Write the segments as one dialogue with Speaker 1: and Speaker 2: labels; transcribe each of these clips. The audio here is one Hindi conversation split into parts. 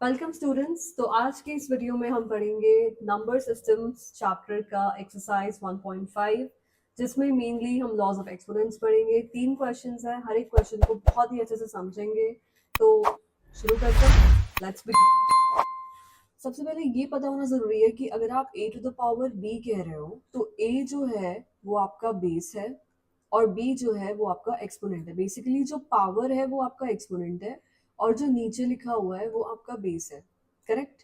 Speaker 1: Welcome students. तो आज के इस वीडियो में हम पढ़ेंगे नंबर सिस्टम्स चैप्टर का एक्सरसाइज 1.5, जिसमें मेनली हम लॉज ऑफ एक्सपोनेंट्स पढ़ेंगे। 3 क्वेश्चंस हैं, हर एक क्वेश्चन को बहुत ही अच्छे से समझेंगे। तो शुरू करते हैं, लेट्स बिगिन। सबसे पहले ये पता होना जरूरी है कि अगर आप a to the power b कह रहे हो तो a जो है वो आपका बेस है और b जो है वो आपका एक्सपोनेंट है। बेसिकली जो पावर है वो आपका एक्सपोनेंट है और जो नीचे लिखा हुआ है वो आपका बेस है। Correct?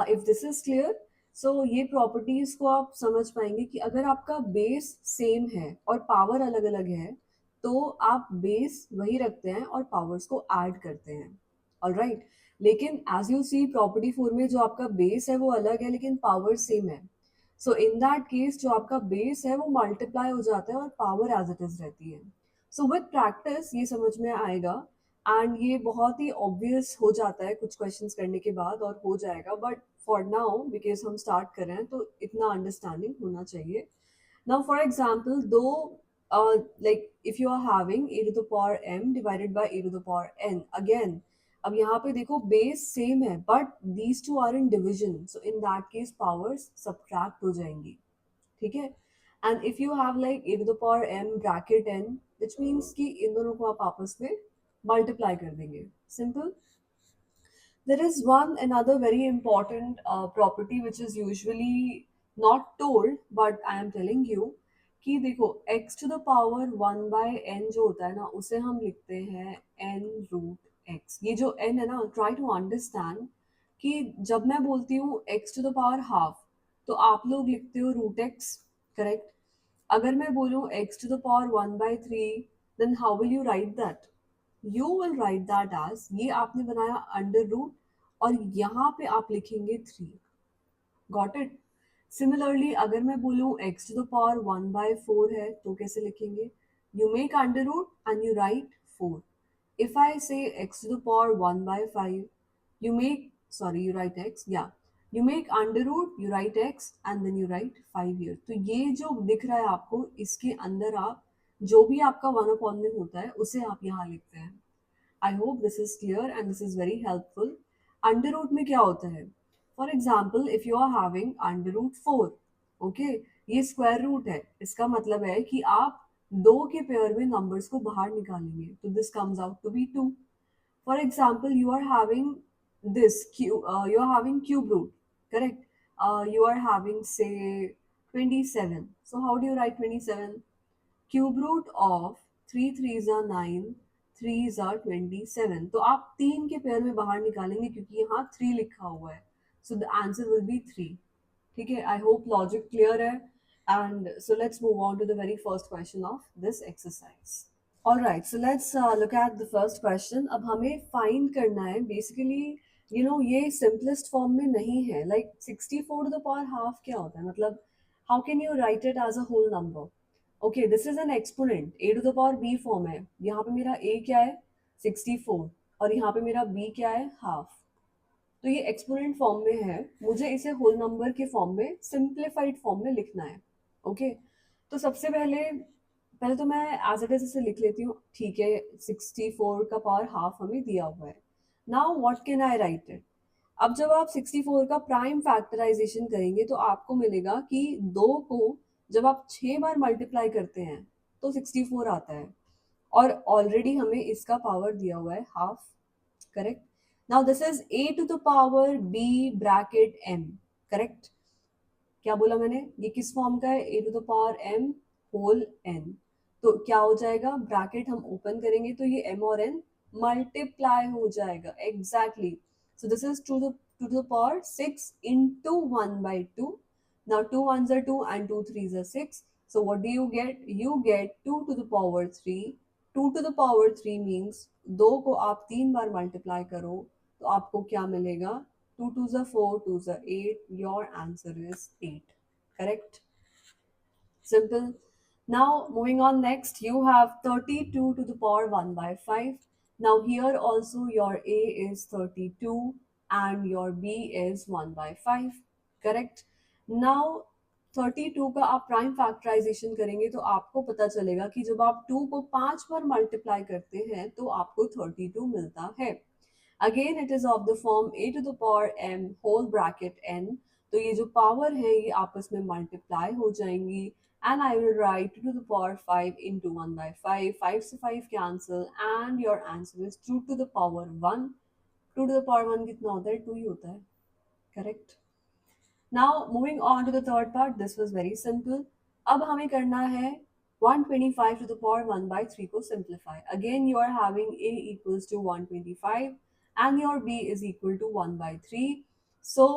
Speaker 1: If this is clear, so ये प्रॉपर्टीज को आप समझ पाएंगे कि अगर आपका बेस सेम है और पावर अलग अलग है तो आप बेस वही रखते हैं और पावर्स को ऐड करते हैं। ऑलराइट, लेकिन एज यू सी प्रॉपर्टी 4 में जो आपका बेस है वो अलग है लेकिन पावर सेम है। सो इन दैट केस जो आपका बेस है वो मल्टीप्लाई हो जाता है और पावर एज इट इज रहती है। सो विद प्रैक्टिस ये समझ में आएगा एंड ये बहुत ही ऑब्वियस हो जाता है कुछ क्वेश्चंस करने के बाद और हो जाएगा, बट फॉर नाउ बिकॉज हम स्टार्ट कर रहे हैं तो इतना अंडरस्टैंडिंग होना चाहिए। नाउ फॉर एग्जाम्पल दो, like if you are having a to the power m divided by a to the power n again, अब यहाँ पे देखो बेस सेम है but these two are in division, so in that case powers subtract हो जाएंगी। ठीक है? And if you have like a to the power m bracket n, which means कि इन दोनों को आप आपस में मल्टीप्लाई कर देंगे। Simple. There is one another very important property which is usually not told, but I am telling you कि देखो x to the power 1 by n जो होता है ना उसे हम लिखते हैं n root x। ये जो n है ना, try to understand कि जब मैं बोलती हूँ x to the power half तो आप लोग लिखते हो root x, करेक्ट? अगर मैं बोलूँ x to the power 1 by 3, then how will you write that? You will write that as, ये आपने बनाया अंडर रूट और यहाँ पे आप लिखेंगे 3। Got it? सिमिलरली अगर मैं बोलूँ x to the power 1 by 4 है तो कैसे लिखेंगे? You make under root and you write 4। If I say x to the power 1 by 5, you make, sorry you write x, या you make under root, you write x and then you write 5 here. तो ये जो दिख रहा है आपको इसके अंदर आप जो भी आपका 1 अपॉन में होता है उसे आप यहाँ लिखते हैं। I hope this is clear and this is very helpful. Under root में क्या होता है? For example, if you are having under root 4, okay, ये स्क्वायर रूट है, इसका मतलब है कि आप दो के पेयर में नंबर्स को बाहर निकालेंगे तो this comes out to be 2। For example, you are having this you are having cube root, correct? You are having say 27. So how do you write 27? Cube root of 3 3s are 9, 3s are 27। तो आप 3 के पेयर में बाहर निकालेंगे क्योंकि यहाँ 3 लिखा हुआ है, so the answer will be 3। ठीक है? आई होप लॉजिक क्लियर है। And so let's move on to the very first question of this exercise. Alright, so let's look at the first question. अब हमें फाइंड करना है बेसिकली, ये सिंपलेस्ट फॉर्म में नहीं है। Like 64 to the power half क्या होता है, मतलब how can you write it as a whole number? Okay, this is an exponent, a to the power b form है। यहाँ पे मेरा ए क्या है? 64, और यहाँ पे मेरा बी क्या है? हाफ। तो ये एक्सपोनेंट फॉर्म में है, मुझे इसे होल नंबर के फॉर्म में, सिंप्लीफाइड फॉर्म में लिखना है। ओके, तो सबसे पहले पहले तो मैं एज इट इज इसे लिख लेती हूँ। ठीक है, 64 का पावर हाफ हमें दिया हुआ है। Now what can I right it? अब जब आप 64 का प्राइम फैक्टराइजेशन करेंगे तो आपको मिलेगा कि 2 को जब आप 6 बार मल्टीप्लाई करते हैं तो 64 आता है, और ऑलरेडी हमें इसका पावर दिया हुआ है half. Correct? Now this is a to the power b bracket m। Correct? क्या बोला मैंने? ये किस फॉर्म का है? a to the power m whole n। तो क्या हो जाएगा? ब्रैकेट हम ओपन करेंगे तो ये m और n मल्टीप्लाई हो जाएगा। Exactly. So this is to the power 6 into 1 by 2। now 2 ones are 2 and 2 threes are 6, so what do you get? You get 2 to the power 3। 2 to the power 3 means 2 को आप 3 बार मल्टीप्लाई करो तो आपको क्या मिलेगा? 2 2s are 4, 2s are 8, your answer is 8। Correct? Simple. Now moving on, next you have 32 to the power 1 by 5। now here also your a is 32 and your b is 1 by 5। Correct? now 32 का आप प्राइम फैक्टराइजेशन करेंगे तो आपको पता चलेगा कि जब आप 2 को 5 बार मल्टीप्लाई करते हैं तो आपको 32 मिलता है। Again it is of the form a to the power m whole bracket n। तो ये जो पावर है ये आपस में मल्टीप्लाई हो जाएंगी and I will write 2 to the power 5 into 1 by 5, 5 से 5 cancel and your answer is 2 to the power 1। 2 to the power 1 कितना होता है? 2 ही होता है, correct. Now moving on to the third part, this was very simple। अब हमें करना है 125 to the power 1 by 3 को simplify। Again you are having a equals to 125 and your b is equal to 1 by 3। So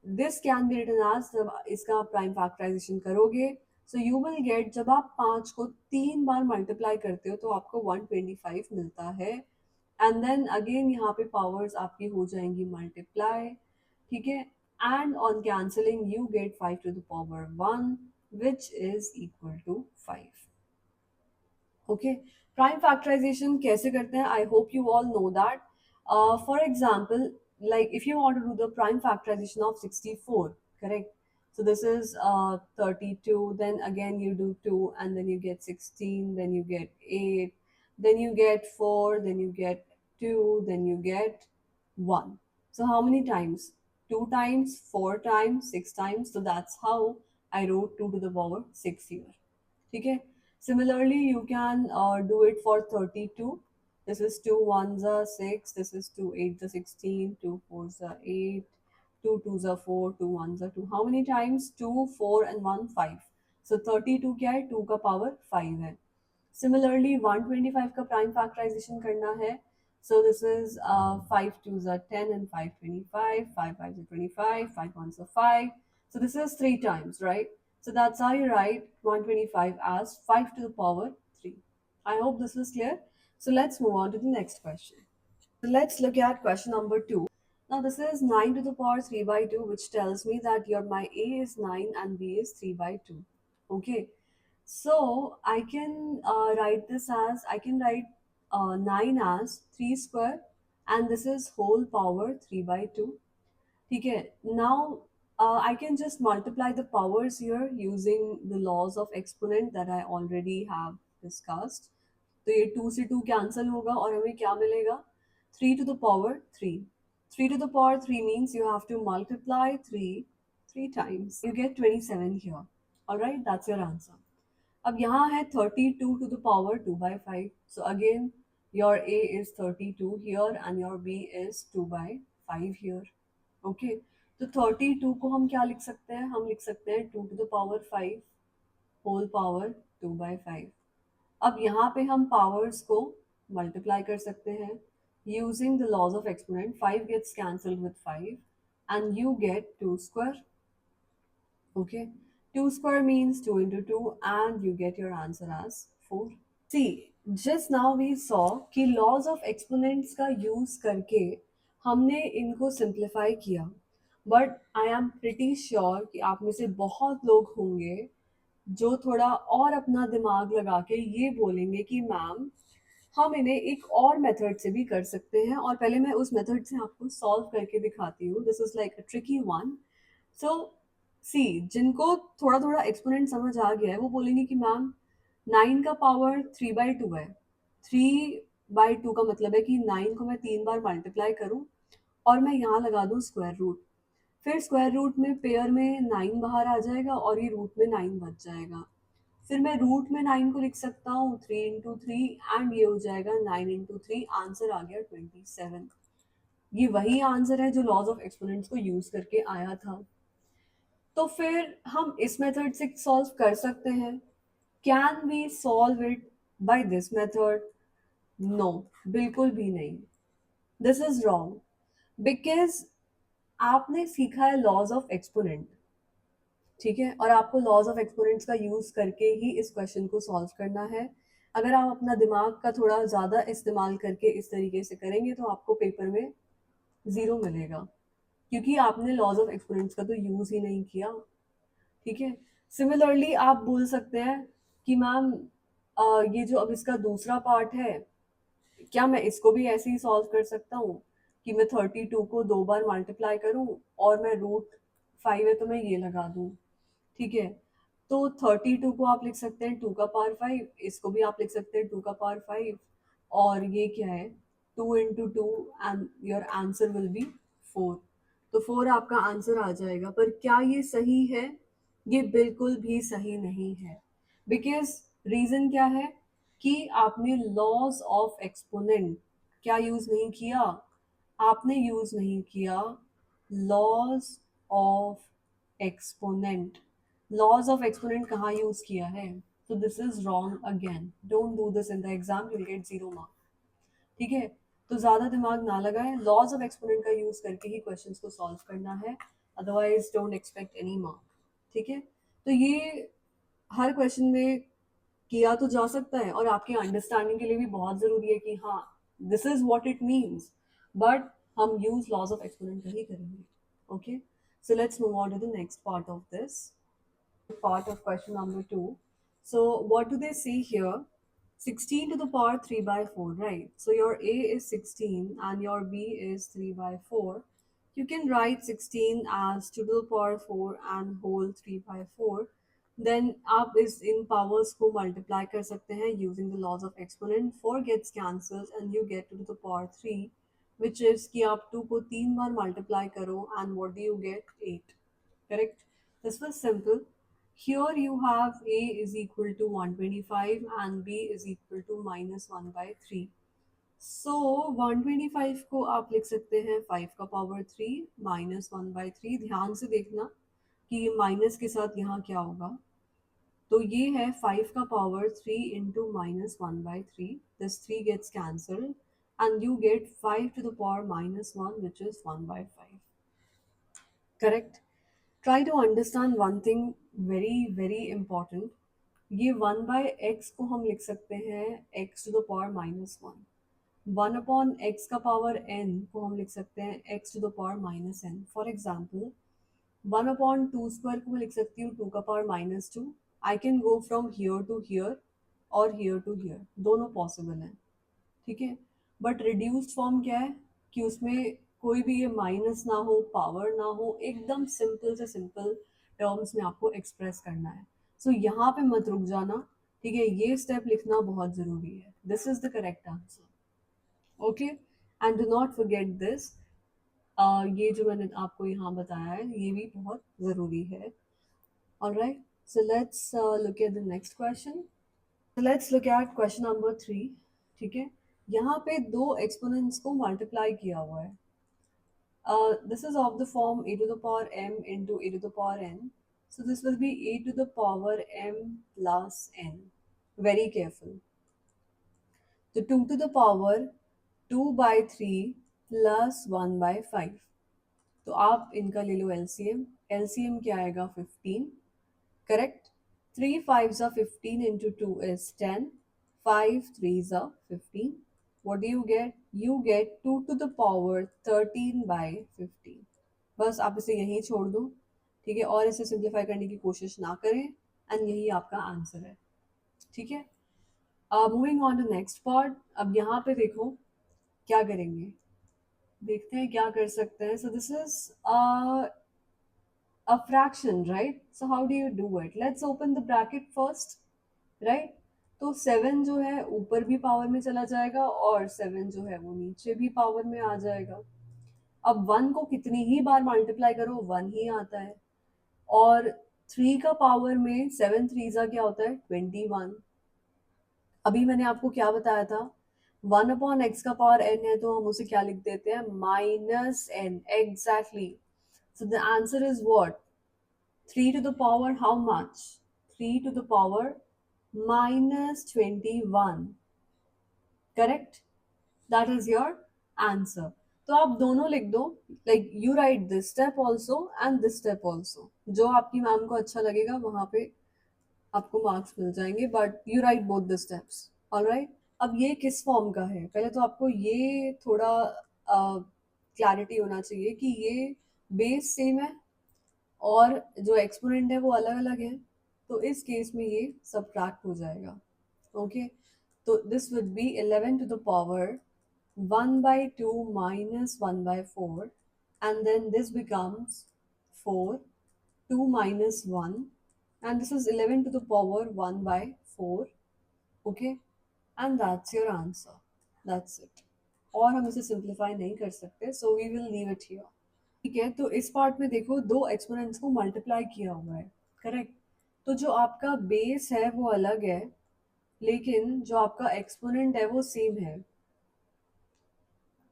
Speaker 1: this can be written as, जब इसका prime factorization करोगे, so you will get, जब आप 5 को 3 बार multiply करते हो तो आपको 125 मिलता है। एंड देन अगेन यहाँ पे पावर्स आपकी हो जाएंगी मल्टीप्लाई, ठीक है। And on cancelling you get 5 to the power 1 which is equal to 5। Okay, prime factorization कैसे करते हैं? I hope you all know that. For example, like if you want to do the prime factorization of 64, correct? So this is 32, then again you do 2 and then you get 16, then you get 8, then you get 4, then you get 2, then you get 1। So how many times? 2 times, 4 times, 6 times। So that's how I wrote 2 to the power 6 here, ठीक है। Similarly, you can do it for 32। This is 2 ones are 6, this is 2 8 are 16, 2 fours are 8, 2 twos are 4, 2 ones are 2। How many times? 2, 4 and 1, 5। So 32 क्या है? 2 का पावर 5 है। Similarly, 125 का प्राइम फैक्टराइजेशन करना है। So this is 5 twos are 10 and 5 25, 5 fives are 25, 5 ones are 5। So this is 3 times, right? So that's how you write 125 as 5 to the power 3। I hope this was clear. So let's move on to the next question. So let's look at question number 2. Now this is 9 to the power 3 by 2, which tells me that your my a is 9 and b is 3 by 2. Okay, so I can write this as, I can write 9 as 3 square and this is whole power 3 by 2। ठीक है। Now I can just multiply the powers here using the laws of exponent that I already have discussed। तो ये 2 से 2 कैंसिल होगा और हमें क्या मिलेगा? 3 to the power 3। 3 to the power 3 means you have to multiply 3 times। You get 27 here। Alright, that's your answer। अब यहाँ है 32 to the power 2 by 5। So again your a is 32 here and your b is 2 by 5 here। Okay, तो 32 को हम क्या लिख सकते हैं? हम लिख सकते हैं 2 to the power 5 whole power 2 by 5। अब यहाँ पे हम पावर्स को मल्टीप्लाई कर सकते हैं using the laws of exponent. 5 gets cancelled with 5 and you get 2 square। Okay, 2 square means 2 into 2 and you get your answer as 4। See, just now we saw कि laws of exponents का यूज करके हमने इनको सिंप्लीफाई किया, but I am pretty sure कि आप में से बहुत लोग होंगे जो थोड़ा और अपना दिमाग लगा के ये बोलेंगे कि मैम हम इन्हें एक और मेथड से भी कर सकते हैं, और पहले मैं उस मेथड से आपको सॉल्व करके दिखाती हूँ। This is like a tricky one. So see, जिनको थोड़ा थोड़ा एक्सपोनेंट समझ आ गया है वो बोलेंगे कि मैम 9 का पावर 3 by 2 है। 3 by 2 का मतलब है कि 9 को मैं 3 बार मल्टीप्लाई करूँ और मैं यहाँ लगा दूँ स्क्वायर रूट। फिर स्क्वायर रूट में पेयर में 9 बाहर आ जाएगा और ये रूट में 9 बच जाएगा। फिर मैं रूट में 9 को लिख सकता हूँ 3 इंटू 3 एंड ये हो जाएगा 9 इंटू 3। आंसर आ गया 27। ये वही आंसर है जो लॉज ऑफ एक्सपोनेंट्स को यूज करके आया था। तो फिर हम इस मेथड से सॉल्व कर सकते हैं। Can we solve it by this method? No, बिल्कुल भी नहीं। दिस इज रॉन्ग बिकॉज आपने सीखा है लॉज ऑफ एक्सपोनेंट, ठीक है, और आपको लॉज ऑफ एक्सपोनेंट्स का यूज करके ही इस क्वेश्चन को सॉल्व करना है। अगर आप अपना दिमाग का थोड़ा ज़्यादा इस्तेमाल करके इस तरीके से करेंगे तो आपको पेपर में 0 मिलेगा, क्योंकि आपने लॉज ऑफ एक्सपोनेंट्स का तो यूज़ ही नहीं किया। ठीक है। सिमिलरली आप बोल सकते हैं कि मैम ये जो अब इसका दूसरा पार्ट है, क्या मैं इसको भी ऐसे ही सॉल्व कर सकता हूँ कि मैं 32 को 2 बार मल्टीप्लाई करूँ और मैं रूट 5 है तो मैं ये लगा दूँ। ठीक है, तो 32 को आप लिख सकते हैं 2 का पावर 5, इसको भी आप लिख सकते हैं 2 का पावर 5, और ये क्या है 2 into 2 and your answer will be 4. तो 4 आपका आंसर आ जाएगा, पर क्या ये सही है? ये बिल्कुल भी सही नहीं है। बिकॉज रीजन क्या है कि आपने लॉज ऑफ एक्सपोनेंट क्या यूज नहीं किया? आपने यूज नहीं किया laws of exponent. Laws of exponent कहाँ यूज किया है? तो this is wrong again, don't do this in the exam, you will get 0 mark. ठीक है, तो ज्यादा दिमाग ना लगाएं, लॉज ऑफ एक्सपोनेंट का यूज करके ही क्वेश्चंस को सॉल्व करना है, otherwise don't expect any mark. ठीक है, तो ये हर क्वेश्चन में किया तो जा सकता है और आपकी अंडरस्टैंडिंग के लिए भी बहुत जरूरी है कि हाँ this is what it means, but हम यूज लॉज ऑफ एक्सपोनेंट का ही करेंगे। Okay, so let's move on to the next part of this, part of question number 2. So what do they say here? 16 to the power 3 by 4, right? So your A is 16 and your B is 3 by 4. You can write 16 as 2 to the power 4 and whole 3 by 4. Then आप इस इन powers को multiply कर सकते हैं using the laws of exponent. 4 gets cancelled and you get 2 to the power 3, which is कि आप 2 को 3 बार multiply करो and what do you get? 8. Correct? This was simple. Here you have A is equal to 125 and B is equal to minus 1 by 3. So 125 को आप लिख सकते हैं 5 का पावर 3 minus 1 by 3. ध्यान से देखना कि ये माइनस के साथ यहाँ क्या होगा। तो ये है 5 का power 3 into minus 1 by 3. This 3 gets cancelled and you get 5 to the power minus 1, which is 1 by 5. Correct? Try to understand one thing very very important. ये 1 by x को हम लिख सकते हैं x to the power minus 1. 1 upon x का पावर n को हम लिख सकते हैं x to the power minus n. For example 1 upon 2 square को मैं लिख सकती हूँ 2 का power minus 2. I can go from here to here और हियर टू हियर, दोनों पॉसिबल हैं। ठीक है, बट रिड्यूस्ड फॉर्म क्या है कि उसमें कोई भी ये माइनस ना हो, पावर ना हो, एकदम सिंपल से सिंपल टर्म्स में आपको एक्सप्रेस करना है। सो यहाँ पे मत रुक जाना। ठीक है, ये स्टेप लिखना बहुत ज़रूरी है। This is the correct answer. Okay, and do not forget this. ये जो मैंने आपको यहाँ बताया है ये भी बहुत ज़रूरी है। Alright, so let's look at the next question. Let's look eight question number 3। ठीक है, यहाँ पे दो एक्सपोनेंट्स को मल्टीप्लाई किया हुआ है। This is of the form a to the power m into a to the power n. So this will be a to the power m plus n. Very careful. So 2 to the power 2 by 3 plus 1 by 5. तो आप इनका ले लो LCM. LCM क्या आएगा? 15. Correct? 3 5s are 15 into 2 is 10. 5 3s are 15. What do you get? You get 2 to the power 13 by 15. बस आप इसे यहीं छोड़ दो। ठीक है, और इसे सिंप्लीफाई करने की कोशिश ना करें एंड यही आपका आंसर है। ठीक है, moving on to next part. अब यहाँ पे देखो क्या करेंगे, देखते हैं क्या कर सकते हैं। सो this is a fraction, right? So how do you do it? Let's open the bracket first, right? तो 7 जो है ऊपर भी पावर में चला जाएगा और 7 जो है वो नीचे भी पावर में आ जाएगा। अब 1 को कितनी ही बार मल्टीप्लाई करो 1 ही आता है, और 3 का पावर में 7 3 क्या होता है? 21। अभी मैंने आपको क्या बताया था? 1 अपॉन एक्स का पावर n है तो हम उसे क्या लिख देते हैं? Minus n। Exactly. So the answer is what? 3 to the power how much? 3 to the power minus 21. Correct? That is your answer. तो आप दोनों लिख दो, like you write this step also and this step also. जो आपकी मैम को अच्छा लगेगा वहां पे आपको मार्क्स मिल जाएंगे, but you right both the steps. Alright, अब ये किस फॉर्म का है? पहले तो आपको ये थोड़ा क्लैरिटी होना चाहिए कि ये बेस सेम है और जो एक्सपोनेंट है वो अलग अलग है, तो इस केस में ये सब्ट्रैक्ट हो जाएगा। ओके, तो this would be 11 to the power 1 by 2 minus 1 by 4, and then this becomes 4, 2 minus 1, and this is 11 to the power 1 by 4. Okay, and that's your answer. That's it. और हम इसे सिंप्लीफाई नहीं कर सकते, so we will leave it here. ठीक है, तो इस पार्ट में देखो दो एक्सपोनेंट्स को मल्टीप्लाई किया हुआ है, करेक्ट। तो जो आपका बेस है वो अलग है, लेकिन जो आपका एक्सपोनेंट है वो सेम है,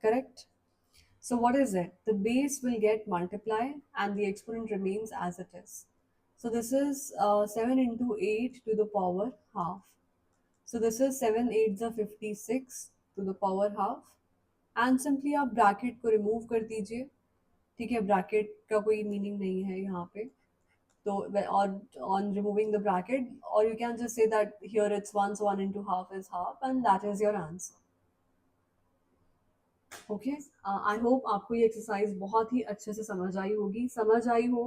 Speaker 1: correct. So what is it? The base will get multiplied and the exponent remains as it is. So this is 7 into 8 to the power half. So this is 7 8s are 56 to the power half. And simply आप bracket को remove कर दीजिए, ठीक है। bracket का कोई meaning नहीं है यहाँ पे, तो on removing the bracket, or you can just say that here it's 1, so 1 into half is half, and that is your answer. Okay, I hope आपको ये एक्सरसाइज बहुत ही अच्छे से समझ आई होगी। समझ आई हो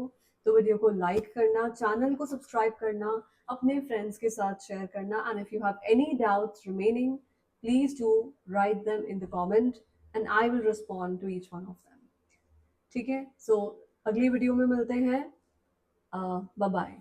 Speaker 1: तो वीडियो को लाइक करना, चैनल को सब्सक्राइब करना, अपने फ्रेंड्स के साथ शेयर करना, and if you have any doubts remaining please do write them in the comment and I will respond to each one of them. ठीक है, सो अगली वीडियो में मिलते हैं। Bye bye.